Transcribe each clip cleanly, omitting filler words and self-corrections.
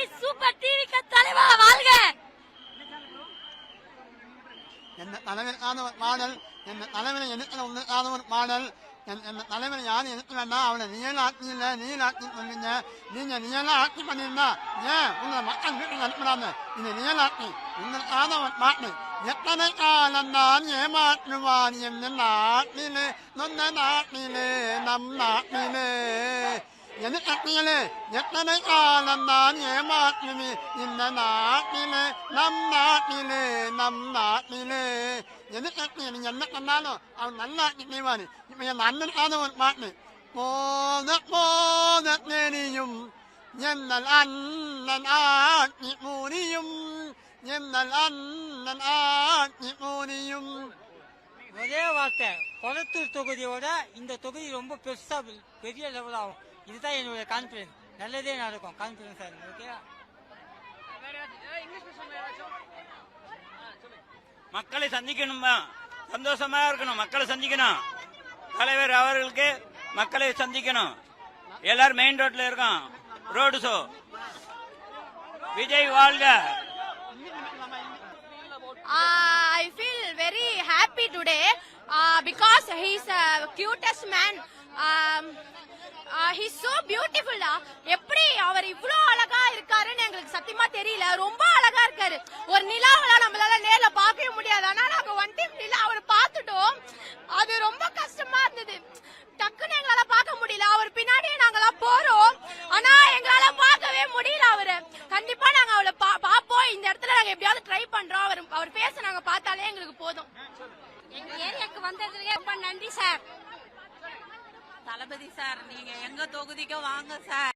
TV super டிவிக்கு தலைவா வாழ்க. என்ன தலைவர் மாடல், என்ன தலைவரை எதிர்க்கிற மாடல், என்ன தலைவரை யாரும் எதிர்க்க வேண்டாம். அவனை நீல ஆட்சி இல்லை, நீல ஆட்சி பண்ணீங்க. நீங்க நீல ஆட்சி பண்ணியிருந்தா ஏன் உங்களை மக்கள் வீட்டுக்கு அனுப்பினாங்க? இது நீல ஆட்சி உங்களுக்கான ஒரு பாட்டு. எத்தனை காலம் தான் ஏமாற்றுவான் என்ன நாட்டிலே, நொந்த நாட்டிலே, நம் நாட்டிலே. எதிர்கட்சிகளே, எத்தனை காலம் தான் ஏமாற்றுவி இந்த நாட்டிலே, நம் நாட்டிலே, நம் நாட்டிலே. எதிர்கட்சி நீங்க என்ன பண்ணாலும் அவன் நல்லா செய்வாரு. இப்ப என் அண்ணனான ஒரு பாட்டு. போத போத தெரியும் என்னல் அண்ணன் ஆட்சி முடியும், என்னல் அண்ணன் ஆட்சி முடியும். ஒரே வார்த்தை, கொளத்தூர் தொகுதியோட இந்த தொகுதி ரொம்ப பெருசா பெரிய லெவல் ஆகும். இதுதான் என்னோட கான்பிடன்ஸ். நல்லதே நடக்கும், கான்பிடன்ஸா இருக்கு. ஓகே, மக்களை சந்திக்கணுமா, சந்தோஷமா இருக்கணும், மக்களை சந்திக்கணும். தலைவர் அவர்களுக்கு மக்களை சந்திக்கணும். எல்லாரும் மெயின் ரோட்ல இருக்கோம், ரோடு ஷோ. விஜய் வாழ்க. I feel very happy today because he's a cutest man. He's so beautiful. எப்படி அவர் இவ்ளோ அழகா இருக்காருன்னு எங்களுக்கு சத்தியமா தெரியல. ரொம்ப அழகா இருக்காரு. ஒரு நிலாவல நம்மளால நேர்ல பார்க்கவே முடியாது. ஆனா நாங்க ஒன் டைம் நிலா அவரை பார்த்துட்டோம். அது ரொம்ப கஷ்டமா இருந்தது. டக்குன்னு எங்களால பார்க்க முடியல. அவர் பின்னாடியே நாங்களாம் போறோம். ஆனா எங்களால பார்க்கவே முடியல அவரை. கண்டிப்பா நாங்க அவளை பாப்போம். இந்த இடத்துல நாங்க எப்படியாவது ட்ரை பண்றோம். அவர் பேச நாங்க பார்த்தாலே எங்களுக்கு போதும். எங்க ஏரியாக்கு வந்ததுக்கு ரொம்ப நன்றி சார். தளபதி சார், நீங்க எங்க தொகுதிக்கு வாங்க சார்.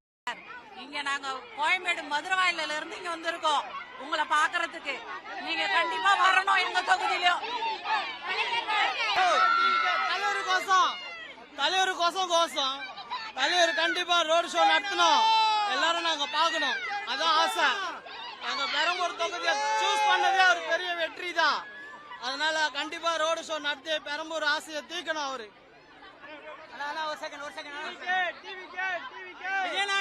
இங்க நாங்க கோயம்பேடு மதுரவாயில இருந்து இங்க வந்திருக்கோம் உங்களை பாக்குறதுக்கு. நீங்க கண்டிப்பா வரணும் எங்க தொகுதியிலும். தலைவர் கண்டிப்பா ரோடு ஷோ நடத்தணும். எல்லாரும் நாங்க பாக்கணும், அதான் ஆசை. நாங்க பெரம்பூர் தொகுதியை சூஸ் பண்ணதே ஒரு பெரிய வெற்றி தான். அதனால கண்டிப்பா ரோடு ஷோ நடத்தி பெரம்பூர் ஆசையை தீக்கணும் அவரு.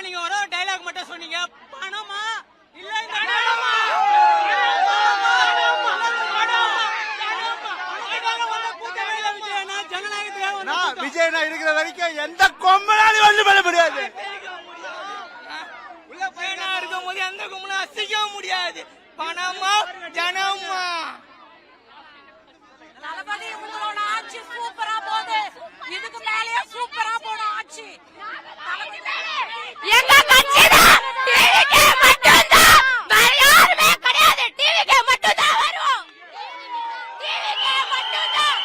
நீங்க ஒரு டைலாக் மட்டும் சொன்னீங்க, பணமா இல்ல விஜய் இருக்கிற வரைக்கும் எந்த கொம்பனாலும் வந்து பண்ண முடியாது. உள்ள பையனா இருக்கும் போது எந்த கொம்பனும் அசைக்க முடியாது. பணமா ஜனமா. தளபதி உங்களோட ஆட்சி சூப்பரா போகுது. இதுக்கு மேலேயே சூப்பரா போடும் ஆட்சி. எங்க கட்சி தான் டிவிகே மட்டும் தான், வேற யாருமே கிடையாது. டிவிகே மட்டும் தான் வரும். டிவிகே மட்டும் தான்.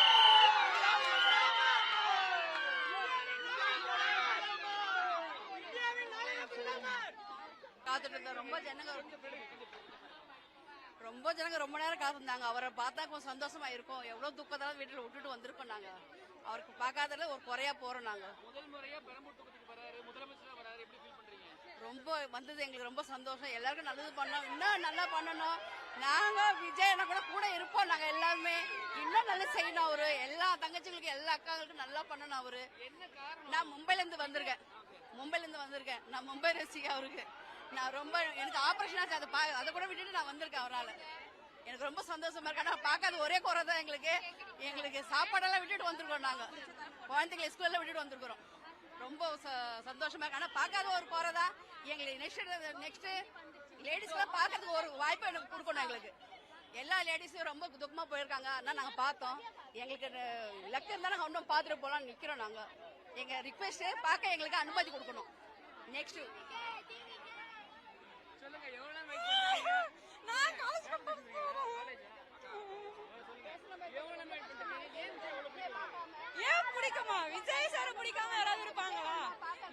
காத்துட்டு ரொம்ப ஜனங்க ரொம்ப நேரம் காத்திருந்தாங்க. அவரை பார்த்தா கொஞ்சம் சந்தோஷமா இருக்கும். எவ்வளவு துக்கத்தால வீட்டுல விட்டுட்டு வந்திருக்கோம் நாங்க. அவருக்கு பார்க்காததுல ஒரு குறையா போறோம் நாங்க. ரொம்ப வந்தது எங்களுக்கு ரொம்ப சந்தோஷம். எல்லாருக்கும் நல்லது பண்ணோம், இன்னும் நல்லா பண்ணணும். நாங்க விஜய் கூட இருப்போம். நாங்க எல்லாருமே இன்னும் நல்லா செய்யணும். அவரு எல்லா தங்கச்சிகளுக்கும் எல்லா அக்காங்களுக்கும் நல்லா பண்ணணும். அவரு நான் மும்பைல இருந்து வந்திருக்கேன். நான் மும்பை ரசிகை அவருக்கு. நான் ரொம்ப எனக்கு ஆபரேஷன் ஆச்சு. அதை கூட விட்டுட்டு நான் வந்திருக்கேன் அவரால். எனக்கு ரொம்ப சந்தோஷமா இருக்கு. ஆனா பார்க்காத ஒரே குறை தான் எங்களுக்கு சாப்பாடெல்லாம் விட்டுட்டு வந்திருக்கோம். நாங்க குழந்தைகளை ஸ்கூல்ல விட்டுட்டு வந்திருக்கிறோம். ரொம்ப சந்தோஷமா இருக்கு. ஆனா பார்க்காத ஒரு குறை தான் எங்களுக்கு. நெக்ஸ்ட் லேடிஸ்லாம் பார்க்கறதுக்கு ஒரு வாய்ப்பு எனக்கு கொடுக்கணும். எங்களுக்கு எல்லா லேடிஸும் ரொம்ப துக்கமா போயிருக்காங்க. ஆனா நாங்க பார்த்தோம். எங்களுக்கு லக்கு இருந்தா நாங்க ஒன்றும் பார்த்துட்டு போலாம் நிக்கிறோம். நாங்க எங்க ரிக்வெஸ்ட் பார்க்க எங்களுக்கு அனுமதி கொடுக்கணும். நெக்ஸ்ட் ஏன் பிடிக்குமா? விஜய் சார் பிடிக்காம யாராவது இருப்பாங்களா?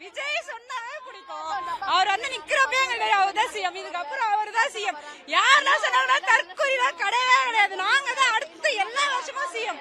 விஜய் சொன்னாவே பிடிக்கும். அவர் வந்து நிக்கிறப்பே எங்களுக்கு அவர் தான் சிஎம். இதுக்கப்புறம் அவர் தான் சிஎம். யாரெல்லாம் சொன்னாங்கன்னா தற்கொலை கிடையவே கிடையாது. நாங்க தான் அடுத்து எல்லா வருஷமும் சிஎம்.